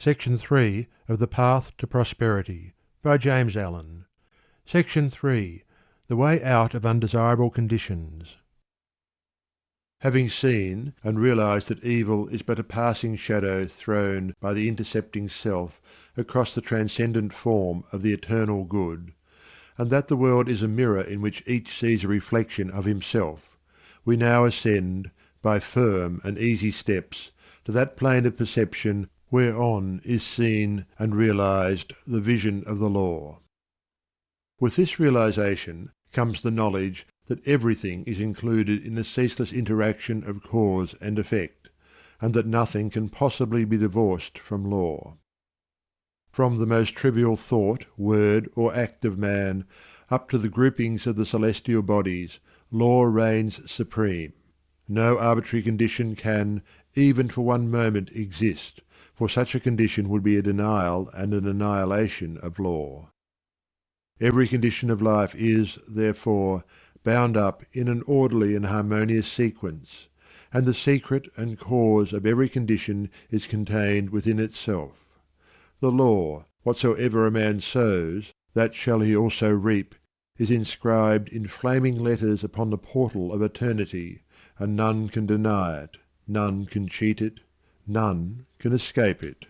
Section 3 of The Path to Prosperity by James Allen. Section 3. The Way Out of Undesirable Conditions. Having seen and realized that evil is but a passing shadow thrown by the intercepting self across the transcendent form of the eternal good, and that the world is a mirror in which each sees a reflection of himself, we now ascend, by firm and easy steps, to that plane of perception whereon is seen and realized the vision of the law. With this realization comes the knowledge that everything is included in the ceaseless interaction of cause and effect, and that nothing can possibly be divorced from law. From the most trivial thought, word, or act of man, up to the groupings of the celestial bodies, law reigns supreme. No arbitrary condition can, even for one moment, exist, for such a condition would be a denial and an annihilation of law. Every condition of life is, therefore, bound up in an orderly and harmonious sequence, and the secret and cause of every condition is contained within itself. The law, whatsoever a man sows, that shall he also reap, is inscribed in flaming letters upon the portal of eternity, and none can deny it, none can cheat it, none can escape it.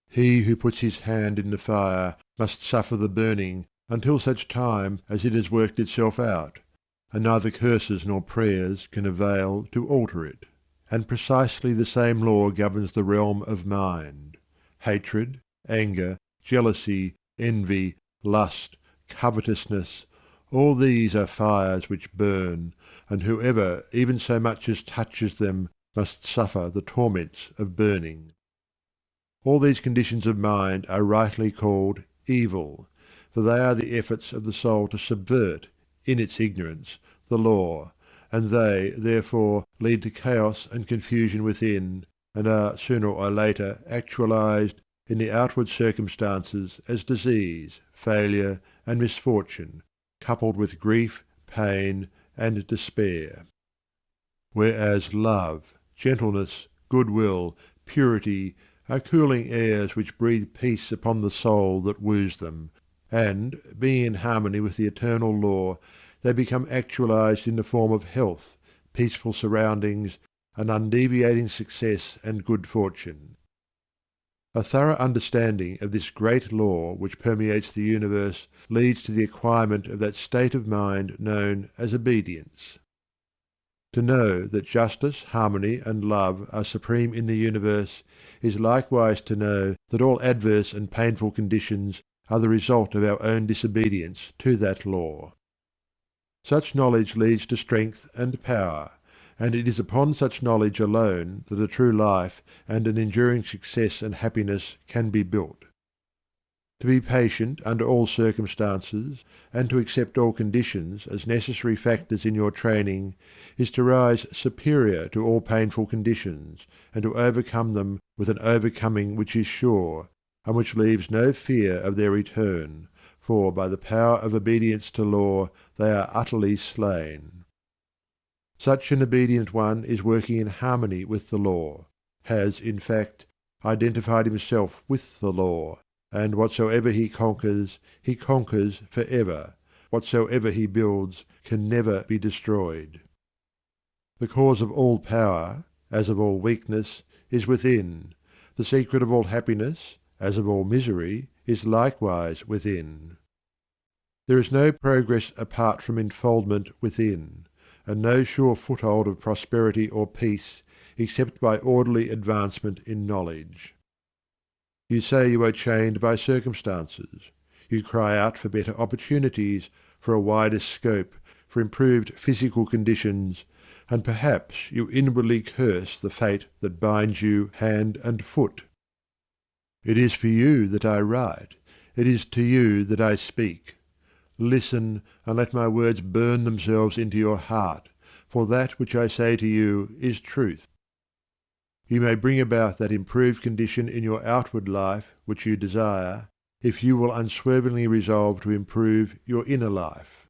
He who puts his hand in the fire must suffer the burning until such time as it has worked itself out, and neither curses nor prayers can avail to alter it. And precisely the same law governs the realm of mind. Hatred, anger, jealousy, envy, lust, covetousness, all these are fires which burn, and whoever even so much as touches them must suffer the torments of burning. All these conditions of mind are rightly called evil, for they are the efforts of the soul to subvert, in its ignorance, the law, and they, therefore, lead to chaos and confusion within, and are sooner or later actualized in the outward circumstances as disease, failure, and misfortune, coupled with grief, pain, and despair. Whereas love, gentleness, goodwill, purity, are cooling airs which breathe peace upon the soul that woos them, and, being in harmony with the eternal law, they become actualized in the form of health, peaceful surroundings, and undeviating success and good fortune. A thorough understanding of this great law which permeates the universe leads to the acquirement of that state of mind known as obedience. To know that justice, harmony, and love are supreme in the universe is likewise to know that all adverse and painful conditions are the result of our own disobedience to that law. Such knowledge leads to strength and power, and it is upon such knowledge alone that a true life and an enduring success and happiness can be built. To be patient under all circumstances, and to accept all conditions as necessary factors in your training, is to rise superior to all painful conditions, and to overcome them with an overcoming which is sure, and which leaves no fear of their return, for by the power of obedience to law they are utterly slain. Such an obedient one is working in harmony with the law, has, in fact, identified himself with the law, and whatsoever he conquers for ever, whatsoever he builds can never be destroyed. The cause of all power, as of all weakness, is within. The secret of all happiness, as of all misery, is likewise within. There is no progress apart from enfoldment within, and no sure foothold of prosperity or peace except by orderly advancement in knowledge. You say you are chained by circumstances. You cry out for better opportunities, for a wider scope, for improved physical conditions, and perhaps you inwardly curse the fate that binds you hand and foot. It is for you that I write. It is to you that I speak. Listen, and let my words burn themselves into your heart, for that which I say to you is truth. You may bring about that improved condition in your outward life which you desire, if you will unswervingly resolve to improve your inner life.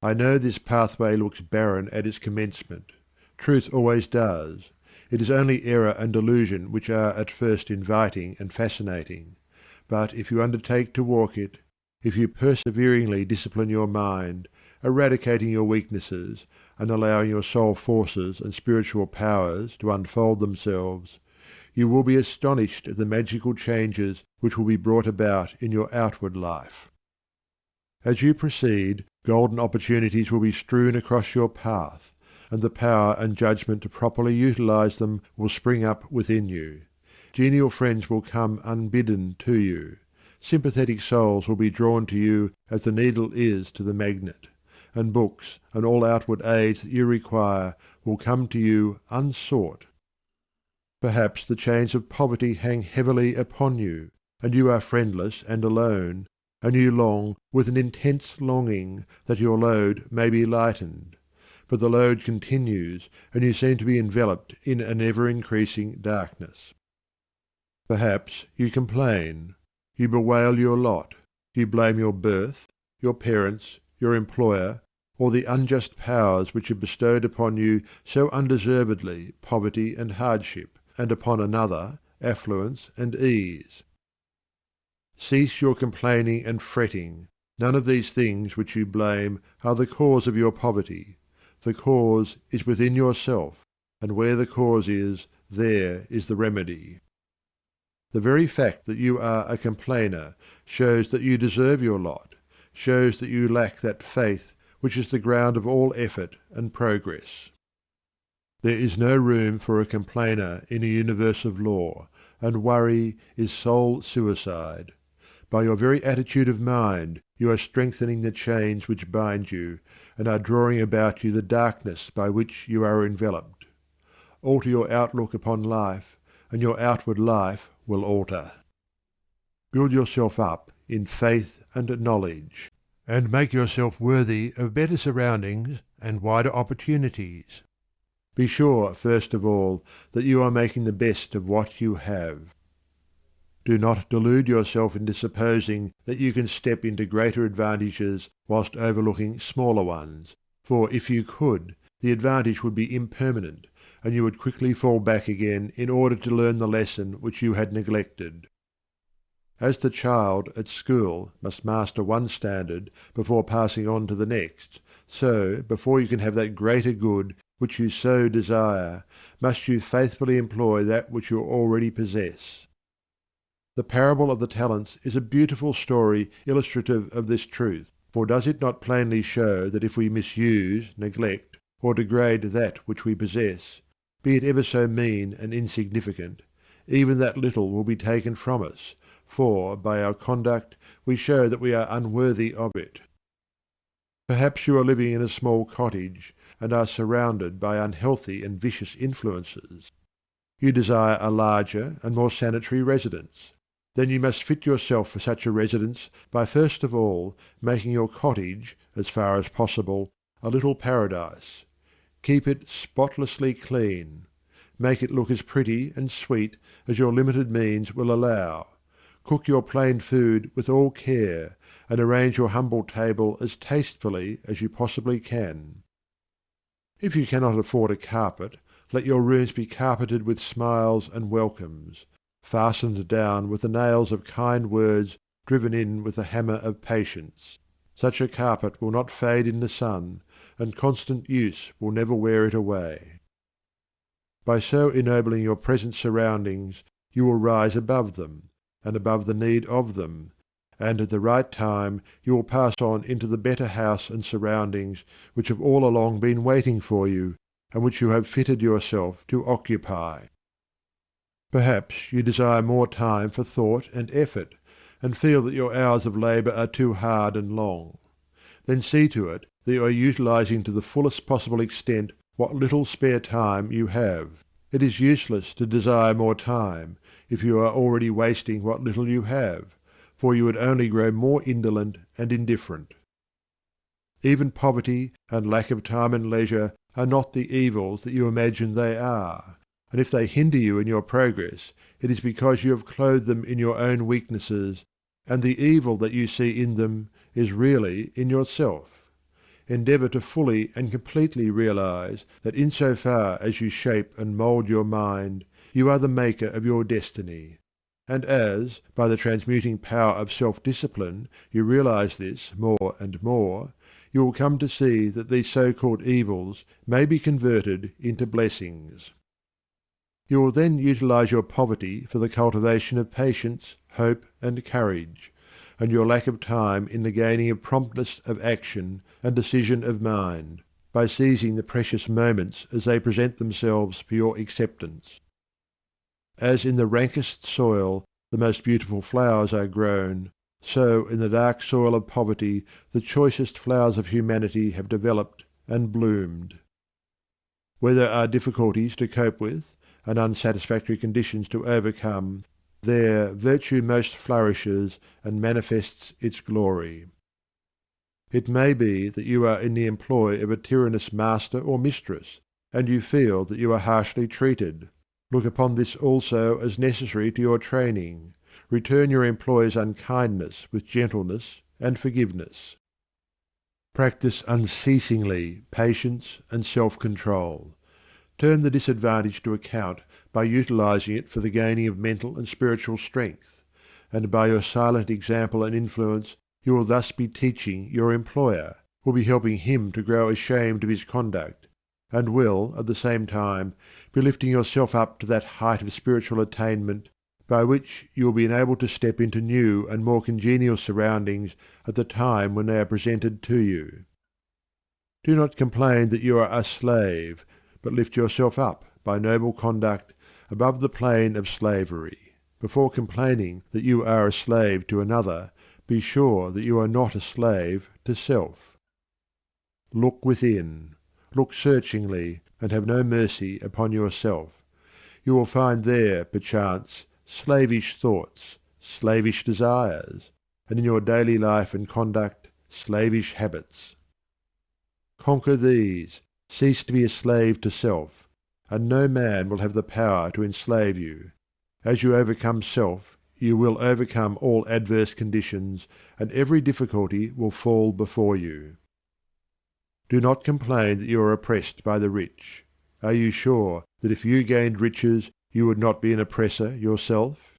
I know this pathway looks barren at its commencement. Truth always does. It is only error and delusion which are at first inviting and fascinating, but if you undertake to walk it, if you perseveringly discipline your mind, eradicating your weaknesses, and allowing your soul forces and spiritual powers to unfold themselves, you will be astonished at the magical changes which will be brought about in your outward life. As you proceed, golden opportunities will be strewn across your path, and the power and judgment to properly utilize them will spring up within you. Genial friends will come unbidden to you. Sympathetic souls will be drawn to you as the needle is to the magnet, and books and all outward aids that you require will come to you unsought. Perhaps the chains of poverty hang heavily upon you, and you are friendless and alone, and you long with an intense longing that your load may be lightened. But the load continues, and you seem to be enveloped in an ever-increasing darkness. Perhaps you complain. You bewail your lot. You blame your birth, your parents, your employer, or the unjust powers which have bestowed upon you so undeservedly poverty and hardship, and upon another affluence and ease. Cease your complaining and fretting. None of these things which you blame are the cause of your poverty. The cause is within yourself, and where the cause is, there is the remedy. The very fact that you are a complainer shows that you deserve your lot, shows that you lack that faith which is the ground of all effort and progress. There is no room for a complainer in a universe of law, and worry is soul suicide. By your very attitude of mind you are strengthening the chains which bind you, and are drawing about you the darkness by which you are enveloped. Alter your outlook upon life, and your outward life will alter. Build yourself up in faith and knowledge, and make yourself worthy of better surroundings and wider opportunities. Be sure, first of all, that you are making the best of what you have. Do not delude yourself into supposing that you can step into greater advantages whilst overlooking smaller ones, for if you could, the advantage would be impermanent, and you would quickly fall back again in order to learn the lesson which you had neglected. As the child at school must master one standard before passing on to the next, so, before you can have that greater good which you so desire, must you faithfully employ that which you already possess. The parable of the talents is a beautiful story illustrative of this truth, for does it not plainly show that if we misuse, neglect, or degrade that which we possess, be it ever so mean and insignificant, even that little will be taken from us, for by our conduct we show that we are unworthy of it. Perhaps you are living in a small cottage, and are surrounded by unhealthy and vicious influences. You desire a larger and more sanitary residence. Then you must fit yourself for such a residence by first of all making your cottage, as far as possible, a little paradise. Keep it spotlessly clean. Make it look as pretty and sweet as your limited means will allow. Cook your plain food with all care, and arrange your humble table as tastefully as you possibly can. If you cannot afford a carpet, let your rooms be carpeted with smiles and welcomes, fastened down with the nails of kind words driven in with the hammer of patience. Such a carpet will not fade in the sun, and constant use will never wear it away. By so ennobling your present surroundings, you will rise above them, and above the need of them, and at the right time you will pass on into the better house and surroundings which have all along been waiting for you, and which you have fitted yourself to occupy. Perhaps you desire more time for thought and effort, and feel that your hours of labour are too hard and long. Then see to it that you are utilizing to the fullest possible extent what little spare time you have. It is useless to desire more time, if you are already wasting what little you have, for you would only grow more indolent and indifferent. Even poverty and lack of time and leisure are not the evils that you imagine they are, and if they hinder you in your progress, it is because you have clothed them in your own weaknesses, and the evil that you see in them is really in yourself. endeavour to fully and completely realize that in so far as you shape and mould your mind, you are the maker of your destiny. And as, by the transmuting power of self-discipline, you realize this more and more, you will come to see that these so-called evils may be converted into blessings. You will then utilize your poverty for the cultivation of patience, hope, and courage, and your lack of time in the gaining of promptness of action and decision of mind, by seizing the precious moments as they present themselves for your acceptance. As in the rankest soil the most beautiful flowers are grown, so in the dark soil of poverty the choicest flowers of humanity have developed and bloomed. Where there are difficulties to cope with, and unsatisfactory conditions to overcome, there virtue most flourishes and manifests its glory. It may be that you are in the employ of a tyrannous master or mistress, and you feel that you are harshly treated. Look upon this also as necessary to your training. Return your employer's unkindness with gentleness and forgiveness. Practice unceasingly patience and self-control. Turn the disadvantage to account by utilizing it for the gaining of mental and spiritual strength, and by your silent example and influence you will thus be teaching your employer, will be helping him to grow ashamed of his conduct, and will, at the same time, be lifting yourself up to that height of spiritual attainment by which you will be enabled to step into new and more congenial surroundings at the time when they are presented to you. Do not complain that you are a slave, but lift yourself up, by noble conduct, above the plane of slavery. Before complaining that you are a slave to another, be sure that you are not a slave to self. Look within. Look searchingly, and have no mercy upon yourself. You will find there, perchance, slavish thoughts, slavish desires, and in your daily life and conduct, slavish habits. Conquer these, cease to be a slave to self, and no man will have the power to enslave you. As you overcome self, you will overcome all adverse conditions, and every difficulty will fall before you. Do not complain that you are oppressed by the rich. Are you sure that if you gained riches you would not be an oppressor yourself?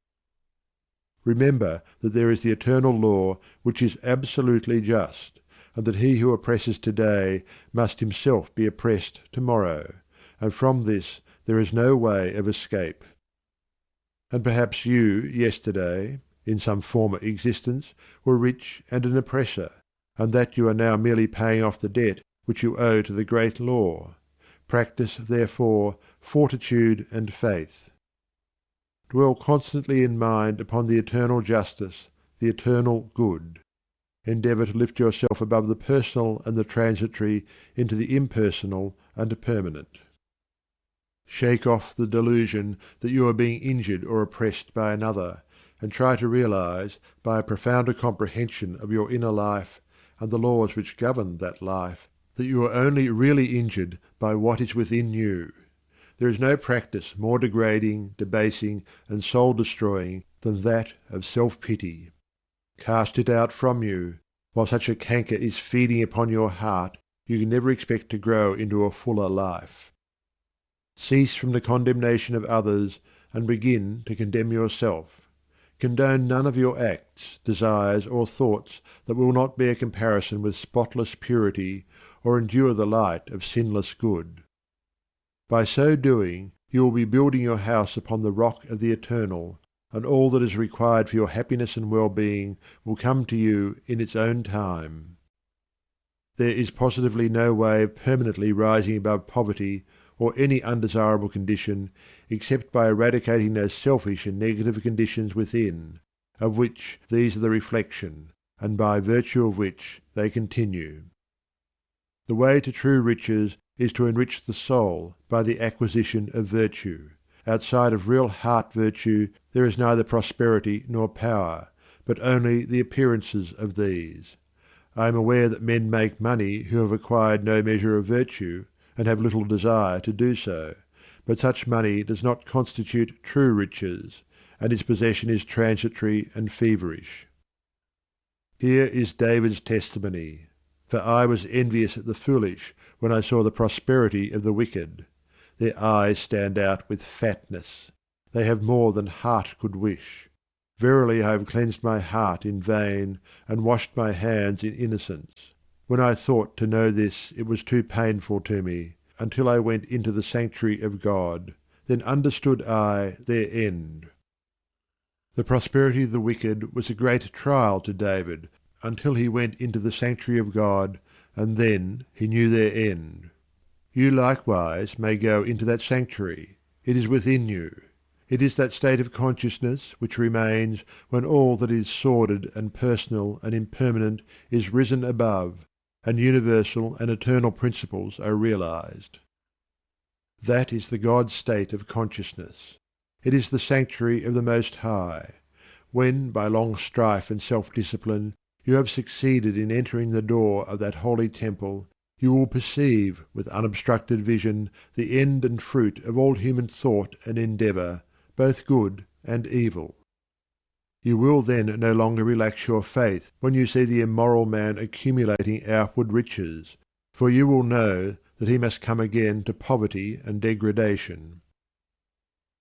Remember that there is the eternal law which is absolutely just, and that he who oppresses today must himself be oppressed tomorrow, and from this there is no way of escape. And perhaps you, yesterday, in some former existence, were rich and an oppressor, and that you are now merely paying off the debt which you owe to the great law. Practice, therefore, fortitude and faith. Dwell constantly in mind upon the eternal justice, the eternal good. Endeavour to lift yourself above the personal and the transitory into the impersonal and permanent. Shake off the delusion that you are being injured or oppressed by another, and try to realize, by a profounder comprehension of your inner life and the laws which govern that life, that you are only really injured by what is within you. There is no practice more degrading, debasing, and soul-destroying than that of self-pity. Cast it out from you. While such a canker is feeding upon your heart, you can never expect to grow into a fuller life. Cease from the condemnation of others, and begin to condemn yourself. Condone none of your acts, desires, or thoughts that will not bear comparison with spotless purity, or endure the light of sinless good. By so doing, you will be building your house upon the rock of the eternal, and all that is required for your happiness and well-being will come to you in its own time. There is positively no way of permanently rising above poverty or any undesirable condition except by eradicating those selfish and negative conditions within, of which these are the reflection, and by virtue of which they continue. The way to true riches is to enrich the soul by the acquisition of virtue. Outside of real heart virtue there is neither prosperity nor power, but only the appearances of these. I am aware that men make money who have acquired no measure of virtue, and have little desire to do so, but such money does not constitute true riches, and its possession is transitory and feverish. Here is David's testimony. For I was envious at the foolish when I saw the prosperity of the wicked. Their eyes stand out with fatness. They have more than heart could wish. Verily I have cleansed my heart in vain, and washed my hands in innocence. When I thought to know this, it was too painful to me, until I went into the sanctuary of God. Then understood I their end. The prosperity of the wicked was a great trial to David, until he went into the sanctuary of God, and then he knew their end. You likewise may go into that sanctuary. It is within you. It is that state of consciousness which remains when all that is sordid and personal and impermanent is risen above, and universal and eternal principles are realized. That is the God state of consciousness. It is the sanctuary of the Most High. When by long strife and self-discipline you have succeeded in entering the door of that holy temple, you will perceive with unobstructed vision the end and fruit of all human thought and endeavour, both good and evil. You will then no longer relax your faith when you see the immoral man accumulating outward riches, for you will know that he must come again to poverty and degradation.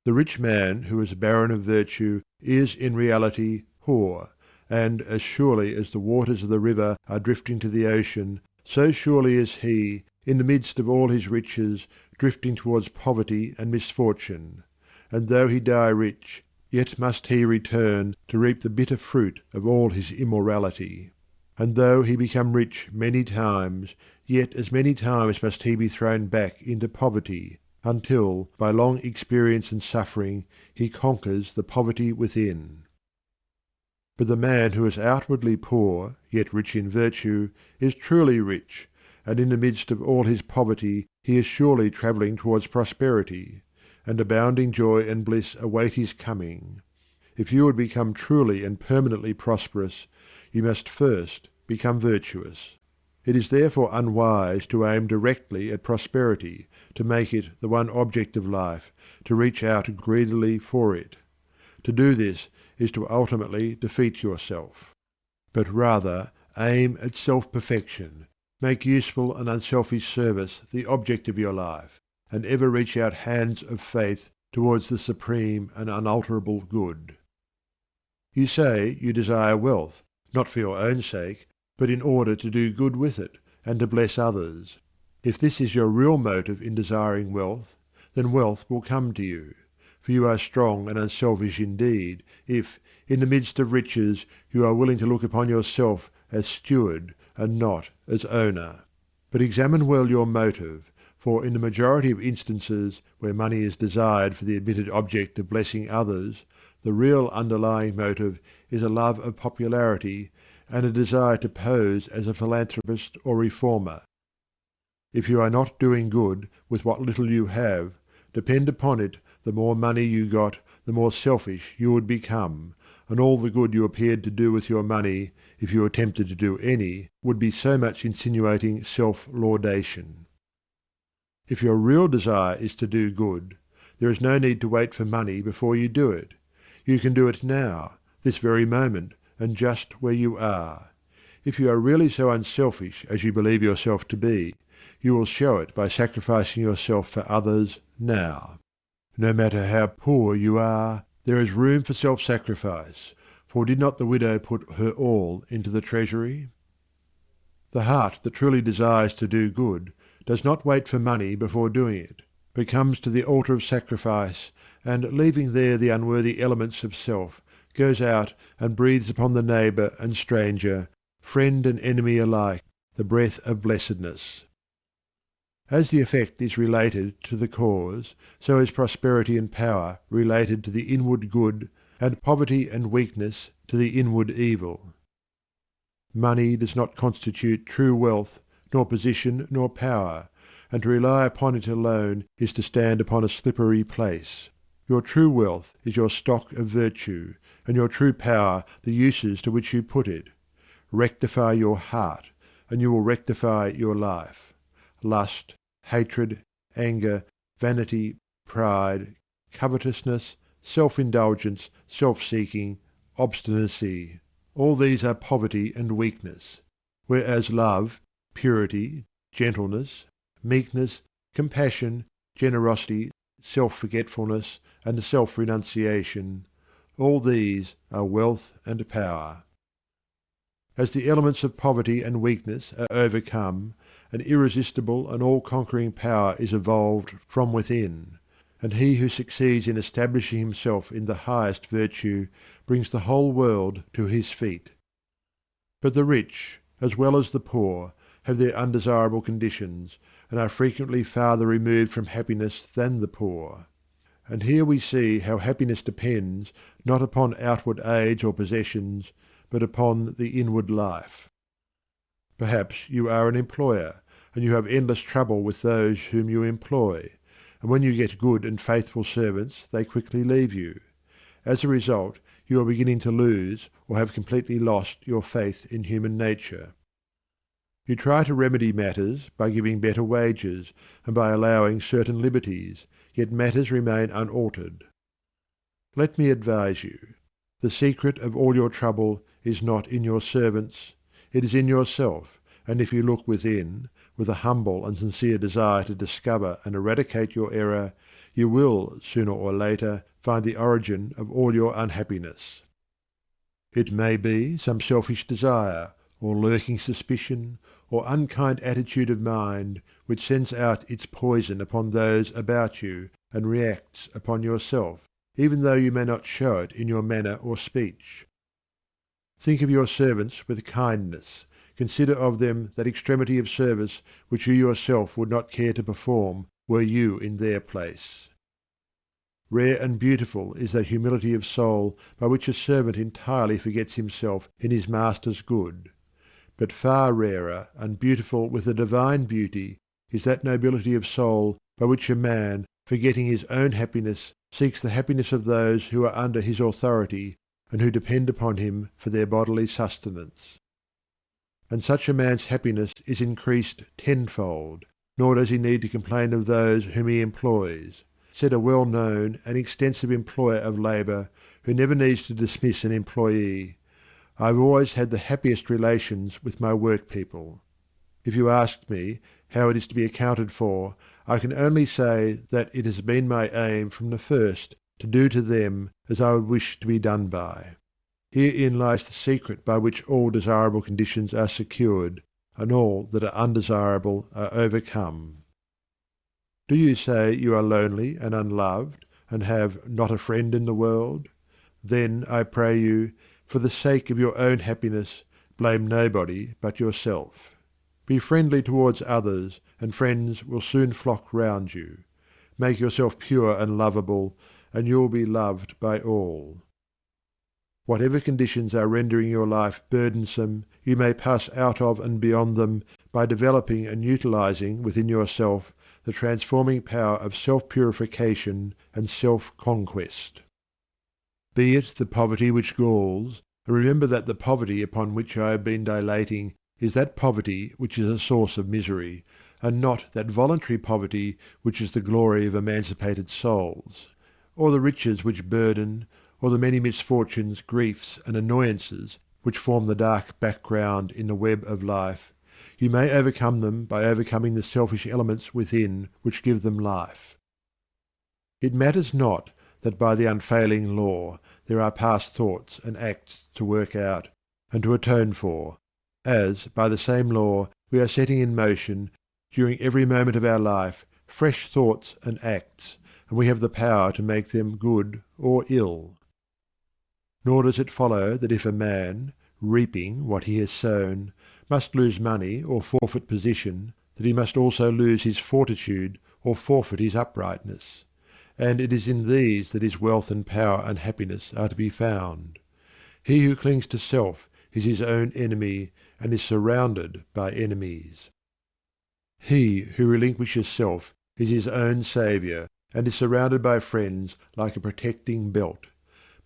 The rich man who is barren of virtue is in reality poor, and as surely as the waters of the river are drifting to the ocean, so surely is he, in the midst of all his riches, drifting towards poverty and misfortune. And though he die rich, yet must he return to reap the bitter fruit of all his immorality. And though he become rich many times, yet as many times must he be thrown back into poverty, until, by long experience and suffering, he conquers the poverty within. But the man who is outwardly poor, yet rich in virtue, is truly rich, and in the midst of all his poverty he is surely travelling towards prosperity, and abounding joy and bliss await his coming. If you would become truly and permanently prosperous, you must first become virtuous. It is therefore unwise to aim directly at prosperity, to make it the one object of life, to reach out greedily for it. To do this is to ultimately defeat yourself. But rather aim at self-perfection, make useful and unselfish service the object of your life, and ever reach out hands of faith towards the supreme and unalterable good. You say you desire wealth, not for your own sake, but in order to do good with it, and to bless others. If this is your real motive in desiring wealth, then wealth will come to you. For you are strong and unselfish indeed, if, in the midst of riches, you are willing to look upon yourself as steward and not as owner. But examine well your motive, for in the majority of instances where money is desired for the admitted object of blessing others, the real underlying motive is a love of popularity and a desire to pose as a philanthropist or reformer. If you are not doing good with what little you have, depend upon it, the more money you got, the more selfish you would become, and all the good you appeared to do with your money, if you attempted to do any, would be so much insinuating self-laudation. If your real desire is to do good, there is no need to wait for money before you do it. You can do it now, this very moment, and just where you are. If you are really so unselfish as you believe yourself to be, you will show it by sacrificing yourself for others now. No matter how poor you are, there is room for self-sacrifice, for did not the widow put her all into the treasury? The heart that truly desires to do good does not wait for money before doing it, but comes to the altar of sacrifice, and leaving there the unworthy elements of self, goes out and breathes upon the neighbour and stranger, friend and enemy alike, the breath of blessedness. As the effect is related to the cause, so is prosperity and power related to the inward good, and poverty and weakness to the inward evil. Money does not constitute true wealth, nor position nor power, and to rely upon it alone is to stand upon a slippery place. Your true wealth is your stock of virtue, and your true power the uses to which you put it. Rectify your heart, and you will rectify your life. Lust, hatred, anger, vanity, pride, covetousness, self-indulgence, self-seeking, obstinacy, all these are poverty and weakness, whereas love, purity, gentleness, meekness, compassion, generosity, self-forgetfulness, and self-renunciation, all these are wealth and power. As the elements of poverty and weakness are overcome, an irresistible and all-conquering power is evolved from within, and he who succeeds in establishing himself in the highest virtue brings the whole world to his feet. But the rich, as well as the poor, have their undesirable conditions, and are frequently farther removed from happiness than the poor. And here we see how happiness depends not upon outward aids or possessions, but upon the inward life. Perhaps you are an employer, and you have endless trouble with those whom you employ, and when you get good and faithful servants they quickly leave you. As a result, you are beginning to lose or have completely lost your faith in human nature. You try to remedy matters by giving better wages and by allowing certain liberties, yet matters remain unaltered. Let me advise you. The secret of all your trouble is not in your servants, it is in yourself, and if you look within, with a humble and sincere desire to discover and eradicate your error, you will, sooner or later, find the origin of all your unhappiness. It may be some selfish desire, or lurking suspicion, or unkind attitude of mind, which sends out its poison upon those about you, and reacts upon yourself, even though you may not show it in your manner or speech. Think of your servants with kindness, consider of them that extremity of service which you yourself would not care to perform were you in their place. Rare and beautiful is that humility of soul by which a servant entirely forgets himself in his master's good. But far rarer and beautiful with a divine beauty is that nobility of soul by which a man, forgetting his own happiness, seeks the happiness of those who are under his authority and who depend upon him for their bodily sustenance. And such a man's happiness is increased tenfold, nor does he need to complain of those whom he employs, said a well-known and extensive employer of labour who never needs to dismiss an employee. I have always had the happiest relations with my workpeople. If you asked me how it is to be accounted for, I can only say that it has been my aim from the first to do to them as I would wish to be done by. Herein lies the secret by which all desirable conditions are secured, and all that are undesirable are overcome. Do you say you are lonely and unloved, and have not a friend in the world? Then, I pray you, for the sake of your own happiness, blame nobody but yourself. Be friendly towards others, and friends will soon flock round you. Make yourself pure and lovable, and you will be loved by all. Whatever conditions are rendering your life burdensome, you may pass out of and beyond them by developing and utilizing within yourself the transforming power of self-purification and self-conquest. Be it the poverty which galls, and remember that the poverty upon which I have been dilating is that poverty which is a source of misery, and not that voluntary poverty which is the glory of emancipated souls, or the riches which burden, or the many misfortunes, griefs, and annoyances which form the dark background in the web of life. You may overcome them by overcoming the selfish elements within which give them life. It matters not that by the unfailing law there are past thoughts and acts to work out and to atone for, as by the same law we are setting in motion, during every moment of our life, fresh thoughts and acts, and we have the power to make them good or ill. Nor does it follow that if a man, reaping what he has sown, must lose money or forfeit position, that he must also lose his fortitude or forfeit his uprightness. And it is in these that his wealth and power and happiness are to be found. He who clings to self is his own enemy and is surrounded by enemies. He who relinquishes self is his own saviour and is surrounded by friends like a protecting belt.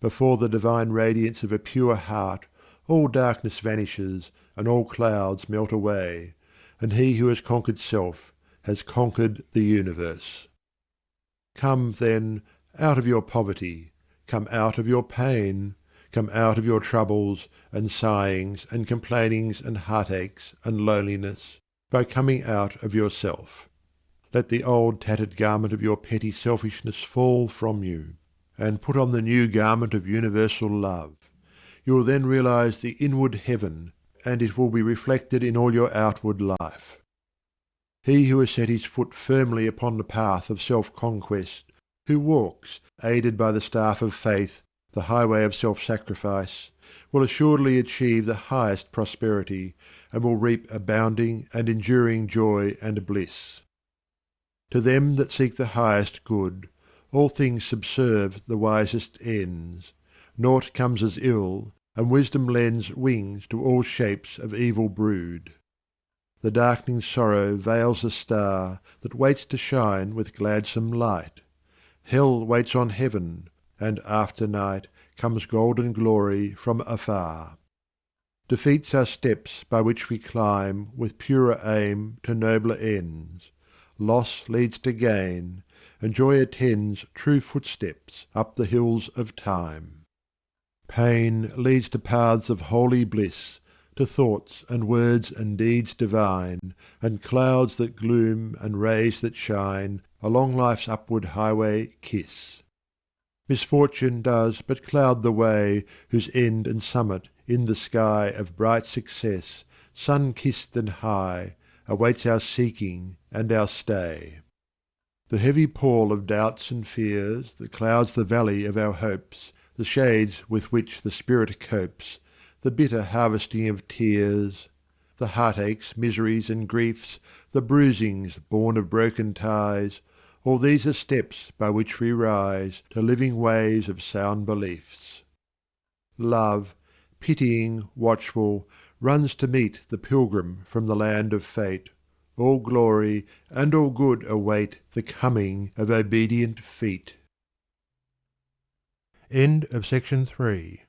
Before the divine radiance of a pure heart all darkness vanishes and all clouds melt away, and he who has conquered self has conquered the universe. Come, then, out of your poverty, come out of your pain, come out of your troubles and sighings and complainings and heartaches and loneliness. by coming out of yourself. Let the old tattered garment of your petty selfishness fall from you, and put on the new garment of universal love. You will then realize the inward heaven, and it will be reflected in all your outward life. He who has set his foot firmly upon the path of self-conquest, who walks, aided by the staff of faith, the highway of self-sacrifice, will assuredly achieve the highest prosperity, and will reap abounding and enduring joy and bliss. To them that seek the highest good, all things subserve the wisest ends. Naught comes as ill, and wisdom lends wings to all shapes of evil brood. The darkening sorrow veils a star that waits to shine with gladsome light. Hell waits on heaven, and after night comes golden glory from afar. Defeats are steps by which we climb with purer aim to nobler ends. Loss leads to gain, and joy attends true footsteps up the hills of time. Pain leads to paths of holy bliss, to thoughts and words and deeds divine, and clouds that gloom and rays that shine along life's upward highway kiss. Misfortune does but cloud the way whose end and summit in the sky of bright success, sun-kissed and high, awaits our seeking and our stay. The heavy pall of doubts and fears that clouds the valley of our hopes, the shades with which the spirit copes, the bitter harvesting of tears, the heartaches, miseries, and griefs, the bruisings born of broken ties, all these are steps by which we rise to living ways of sound beliefs. Love, pitying, watchful, runs to meet the pilgrim from the land of fate. All glory and all good await the coming of obedient feet. End of section 3.